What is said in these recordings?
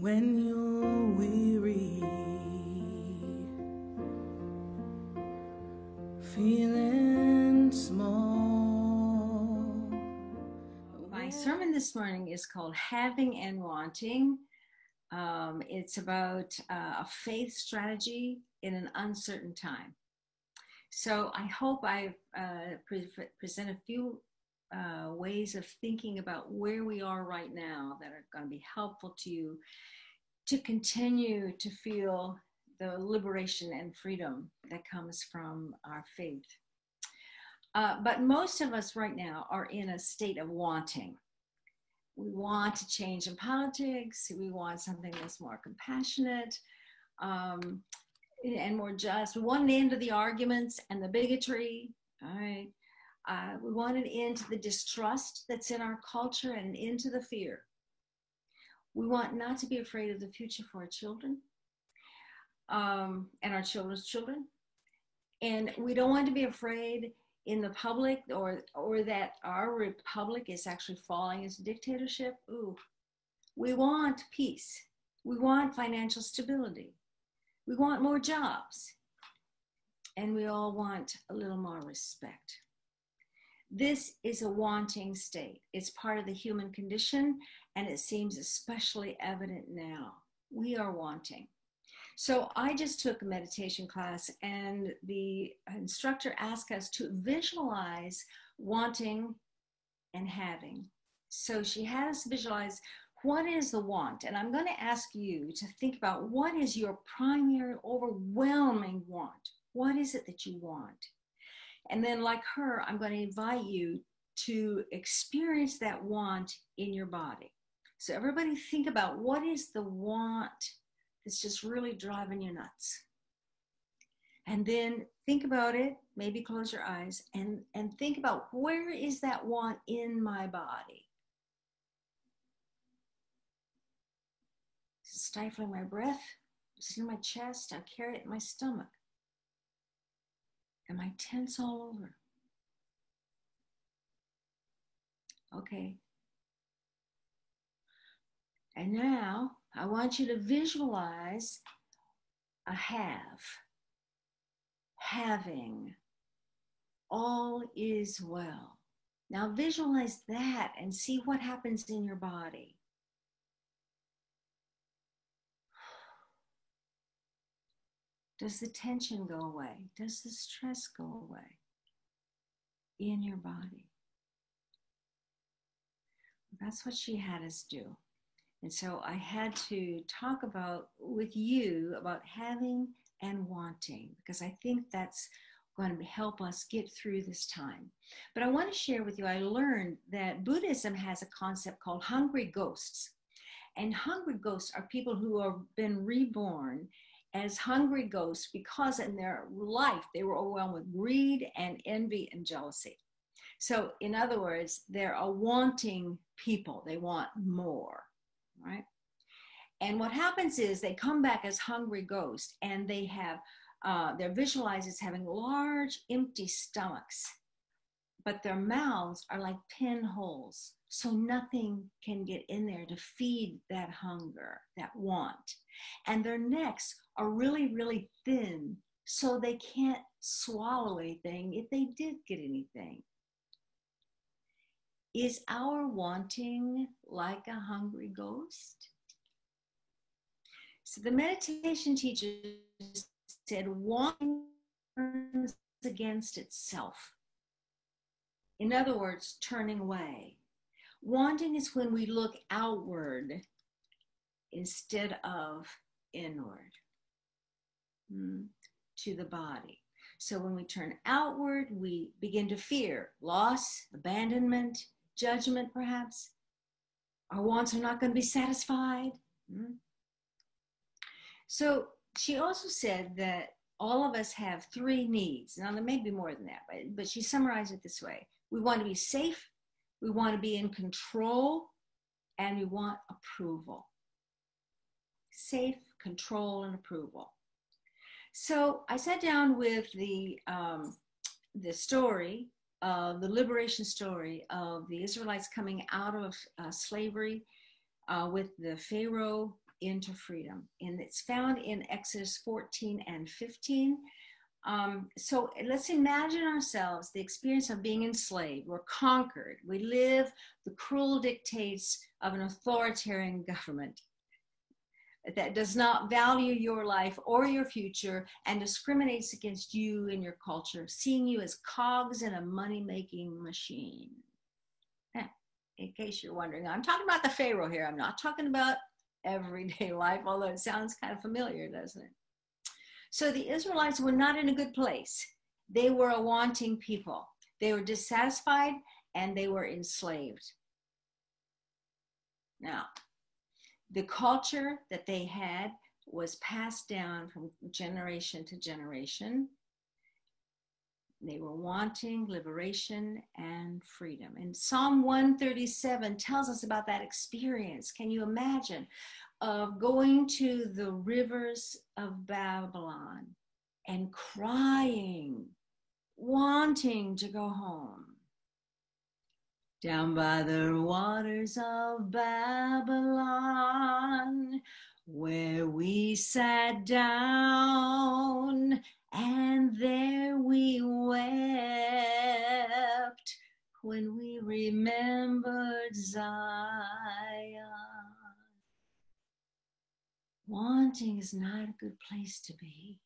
When you're weary, feeling small. My sermon this morning is called Having and Wanting. It's about a faith strategy in an uncertain time. So I hope I present a few ways of thinking about where we are right now that are going to be helpful to you to continue to feel the liberation and freedom that comes from our faith. But most of us right now are in a state of wanting. We want to change in politics. We want something that's more compassionate and more just. We want an end to the arguments and the bigotry. All right. We want an end to the distrust that's in our culture and an end to the fear. We want not to be afraid of the future for our children and our children's children. And we don't want to be afraid in the public or that our republic is actually falling into dictatorship. Ooh, we want peace. We want financial stability. We want more jobs. And we all want a little more respect. This is a wanting state. It's part of the human condition, and it seems especially evident now. We are wanting. So I just took a meditation class, and the instructor asked us to visualize wanting and having. So she had us visualize what is the want. And I'm going to ask you to think about what is your primary overwhelming want. What is it that you want? And then like her, I'm going to invite you to experience that want in your body. So everybody think about what is the want that's just really driving you nuts. And then think about it, maybe close your eyes and think about where is that want in my body? Stifling my breath, it's in my chest, I carry it in my stomach. Am I tense all over? Okay. And now I want you to visualize a having, all is well. Now visualize that and see what happens in your body. Does the tension go away? Does the stress go away in your body? That's what she had us do. And so I had to talk with you about having and wanting, because I think that's going to help us get through this time. But I want to share with you, I learned that Buddhism has a concept called hungry ghosts. And hungry ghosts are people who have been reborn as hungry ghosts because in their life they were overwhelmed with greed and envy and jealousy. So in other words, they're a wanting people. They want more, right? And what happens is they come back as hungry ghosts, and they have, they're visualized as having large empty stomachs, but their mouths are like pinholes. So nothing can get in there to feed that hunger, that want. And their necks are really, really thin, so they can't swallow anything if they did get anything. Is our wanting like a hungry ghost? So the meditation teacher said, wanting turns against itself. In other words, turning away. Wanting is when we look outward instead of inward to the body. So when we turn outward, we begin to fear loss, abandonment, judgment perhaps. Our wants are not going to be satisfied. So she also said that all of us have three needs. Now there may be more than that, but she summarized it this way. We want to be safe, we want to be in control, and we want approval. Safe, control, and approval. So I sat down with the story, the liberation story of the Israelites coming out of slavery with the Pharaoh into freedom. And it's found in Exodus 14 and 15. So let's imagine ourselves the experience of being enslaved. We're conquered. We live the cruel dictates of an authoritarian government that does not value your life or your future and discriminates against you and your culture, seeing you as cogs in a money-making machine. In case you're wondering, I'm talking about the Pharaoh here. I'm not talking about everyday life, although it sounds kind of familiar, doesn't it? So the Israelites were not in a good place. They were a wanting people. They were dissatisfied and they were enslaved. Now, the culture that they had was passed down from generation to generation. They were wanting liberation and freedom. And Psalm 137 tells us about that experience. Can you imagine of going to the rivers of Babylon and crying, wanting to go home? Down by the waters of Babylon, where we sat down, and there we wept when we remembered Zion. Wanting is not a good place to be.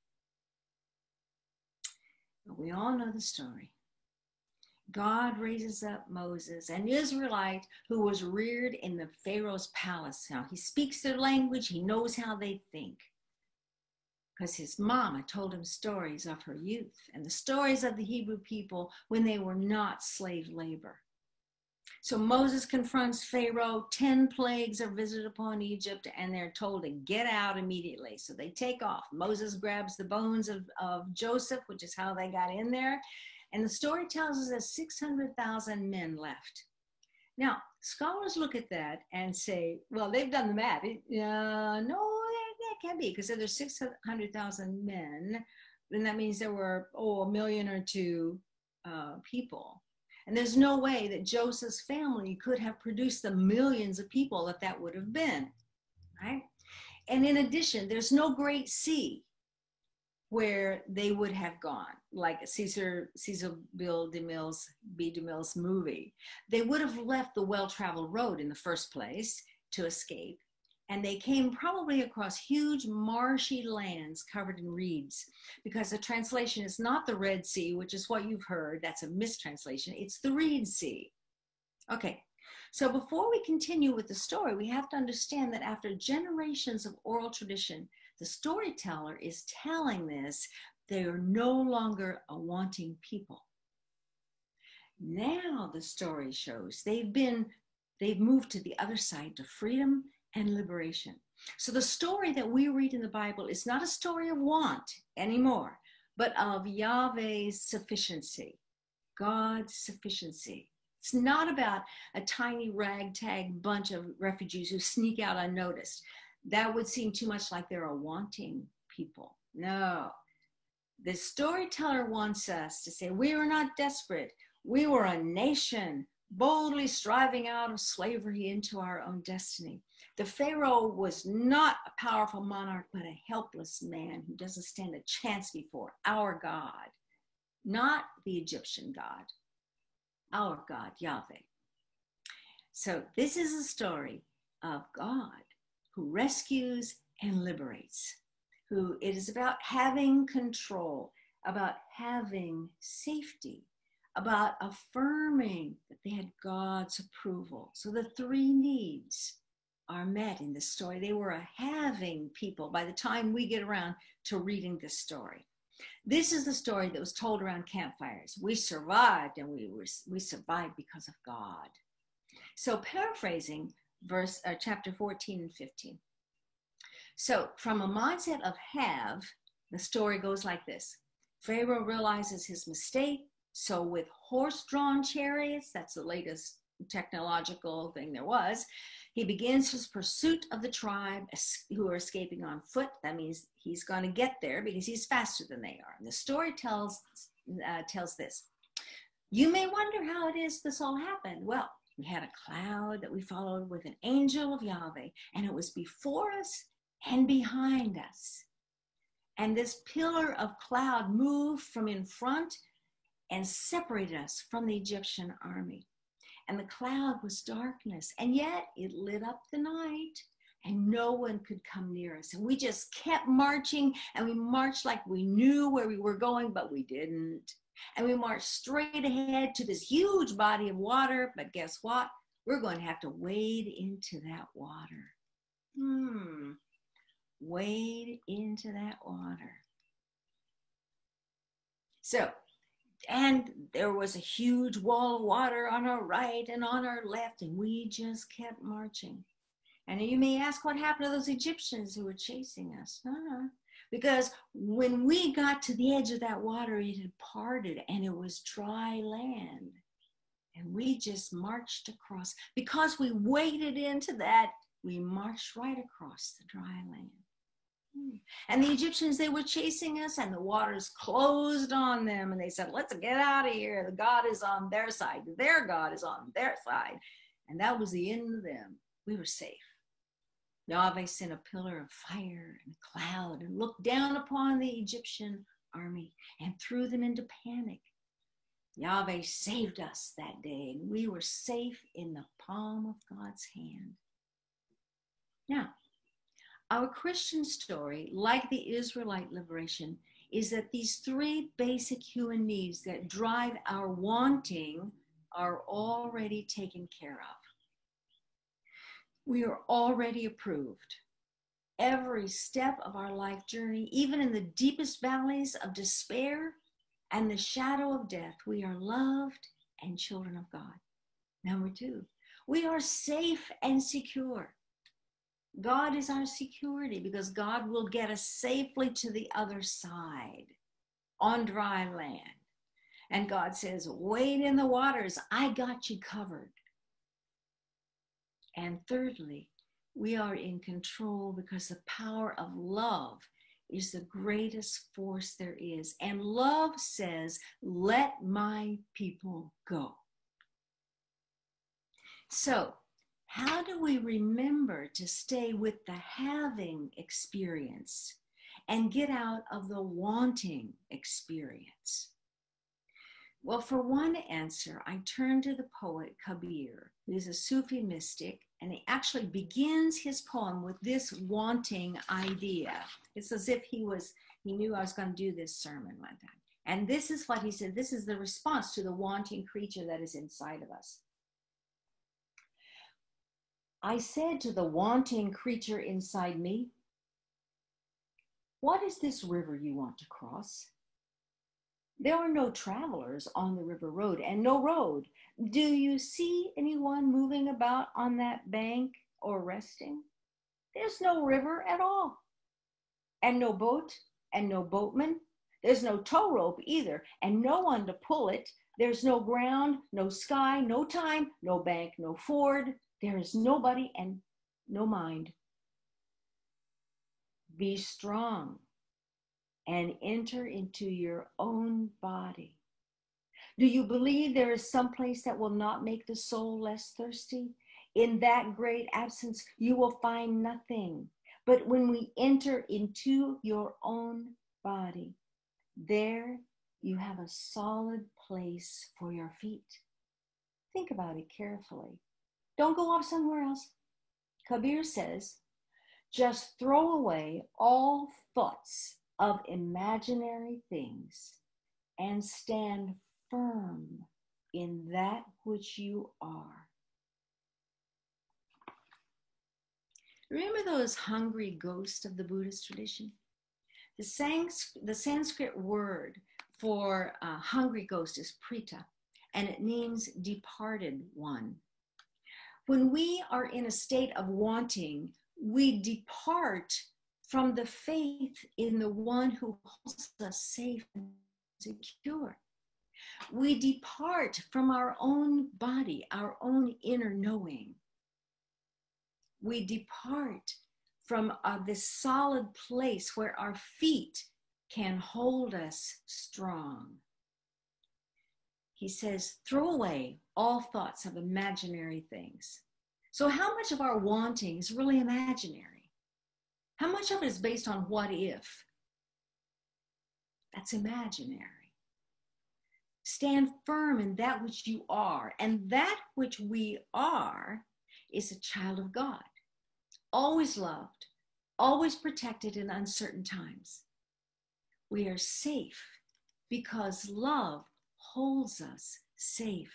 But we all know the story. God raises up Moses, an Israelite who was reared in the Pharaoh's palace. Now, he speaks their language. He knows how they think, because his mama told him stories of her youth and the stories of the Hebrew people when they were not slave labor. So Moses confronts Pharaoh. 10 plagues are visited upon Egypt, and they're told to get out immediately. So they take off. Moses grabs the bones of Joseph, which is how they got in there. And the story tells us that 600,000 men left. Now, scholars look at that and say, well, they've done the math. No, that can't be, because if there's 600,000 men, then that means there were, a million or two people. And there's no way that Joseph's family could have produced the millions of people that would have been, right? And in addition, there's no great sea where they would have gone, like Cecil B. DeMille's movie. They would have left the well-traveled road in the first place to escape, and they came probably across huge marshy lands covered in reeds, because the translation is not the Red Sea, which is what you've heard. That's a mistranslation. It's the Reed Sea. Okay, so before we continue with the story, we have to understand that after generations of oral tradition, the storyteller is telling this, they are no longer a wanting people. Now the story shows they've moved to the other side, to freedom and liberation. So the story that we read in the Bible is not a story of want anymore, but of Yahweh's sufficiency, God's sufficiency. It's not about a tiny ragtag bunch of refugees who sneak out unnoticed. That would seem too much like they're a wanting people. No, the storyteller wants us to say, we were not desperate. We were a nation boldly striving out of slavery into our own destiny. The Pharaoh was not a powerful monarch, but a helpless man who doesn't stand a chance before our God, not the Egyptian God, our God, Yahweh. So this is a story of God who rescues and liberates, who it is about having control, about having safety, about affirming that they had God's approval. So the three needs are met in this story. They were a having people by the time we get around to reading this story. This is the story that was told around campfires. We survived, and we survived because of God. So paraphrasing chapter 14 and 15. So from a mindset of have, the story goes like this. Pharaoh realizes his mistake. So with horse-drawn chariots, that's the latest technological thing there was, he begins his pursuit of the tribe who are escaping on foot. That means he's going to get there because he's faster than they are. And the story tells this. You may wonder how it is this all happened. Well, We had a cloud that we followed with an angel of Yahweh, and it was before us and behind us. And this pillar of cloud moved from in front and separated us from the Egyptian army. And the cloud was darkness, and yet it lit up the night, and no one could come near us. And we just kept marching, and we marched like we knew where we were going, but we didn't. And we marched straight ahead to this huge body of water, but guess what? We're going to have to wade into that water. Wade into that water. So, and there was a huge wall of water on our right and on our left, and we just kept marching. And you may ask what happened to those Egyptians who were chasing us. Because when we got to the edge of that water, it had parted and it was dry land. And we just marched across. Because we waded into that, we marched right across the dry land. And the Egyptians, they were chasing us, and the waters closed on them, and they said, let's get out of here. The God is on their side. Their God is on their side. And that was the end of them. We were safe. Yahweh sent a pillar of fire and a cloud and looked down upon the Egyptian army and threw them into panic. Yahweh saved us that day, and we were safe in the palm of God's hand. Now, our Christian story, like the Israelite liberation, is that these three basic human needs that drive our wanting are already taken care of. We are already approved. Every step of our life journey, even in the deepest valleys of despair and the shadow of death, we are loved and children of God. Number two, we are safe and secure. God is our security because God will get us safely to the other side on dry land. And God says, wade in the waters. I got you covered. And thirdly, we are in control because the power of love is the greatest force there is. And love says, let my people go. So, how do we remember to stay with the having experience and get out of the wanting experience? Well, for one answer, I turn to the poet Kabir, who is a Sufi mystic, and he actually begins his poem with this wanting idea. It's as if he knew I was going to do this sermon one time. And this is what he said. This is the response to the wanting creature that is inside of us. I said to the wanting creature inside me, what is this river you want to cross? There are no travelers on the river road and no road. Do you see anyone moving about on that bank or resting? There's no river at all, and no boat and no boatman. There's no tow rope either, and no one to pull it. There's no ground, no sky, no time, no bank, no ford. There is nobody and no mind. Be strong and enter into your own body. Do you believe there is some place that will not make the soul less thirsty? In that great absence, you will find nothing. But when we enter into your own body, there you have a solid place for your feet. Think about it carefully. Don't go off somewhere else. Kabir says, just throw away all thoughts of imaginary things and stand firm in that which you are. Remember those hungry ghosts of the Buddhist tradition? The Sanskrit word for hungry ghost is prita, and it means departed one. When we are in a state of wanting, we depart from the faith in the one who holds us safe and secure. We depart from our own body, our own inner knowing. We depart from this solid place where our feet can hold us strong. He says, throw away all thoughts of imaginary things. So how much of our wanting is really imaginary? How much of it is based on what if? That's imaginary. Stand firm in that which you are, and that which we are is a child of God, always loved, always protected in uncertain times. We are safe because love holds us safe,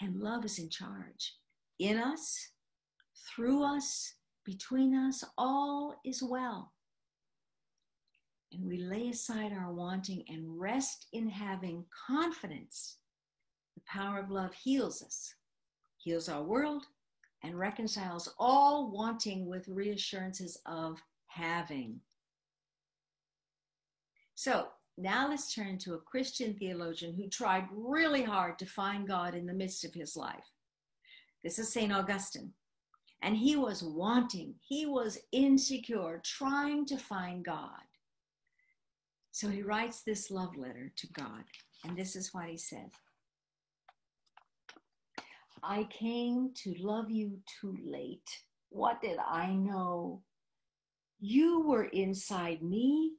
and love is in charge. In us, through us, between us, all is well. And we lay aside our wanting and rest in having confidence. The power of love heals us, heals our world, and reconciles all wanting with reassurances of having. So now let's turn to a Christian theologian who tried really hard to find God in the midst of his life. This is St. Augustine. And he was wanting, he was insecure, trying to find God. So he writes this love letter to God, and this is what he said. I came to love you too late. What did I know? You were inside me,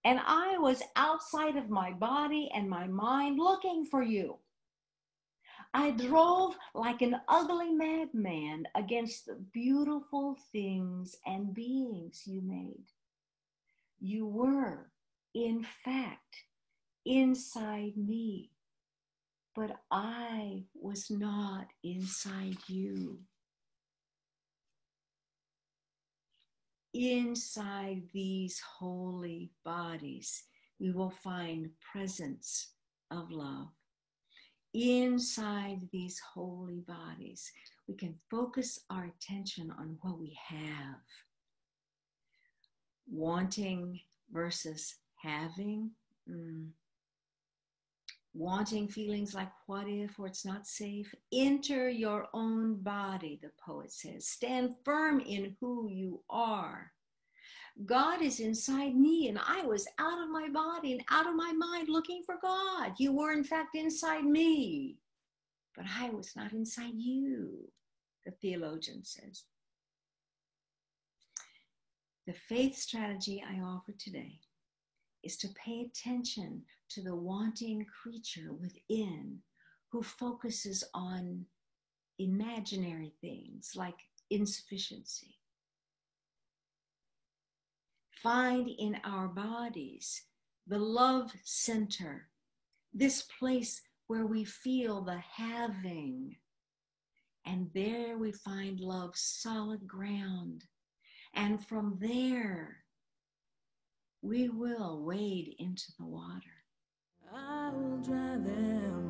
and I was outside of my body and my mind looking for you. I drove like an ugly madman against the beautiful things and beings you made. You were, in fact, inside me, but I was not inside you. Inside these holy bodies, we will find presence of love. Inside these holy bodies, we can focus our attention on what we have. Wanting versus having. Wanting feelings like what if, or it's not safe. Enter your own body, the poet says. Stand firm in who you are. God is inside me, and I was out of my body and out of my mind looking for God. You were, in fact, inside me, but I was not inside you, the theologian says. The faith strategy I offer today is to pay attention to the wanting creature within who focuses on imaginary things like insufficiency. Find in our bodies the love center, this place where we feel the having. And there we find love's solid ground. And from there, we will wade into the water. I will drive them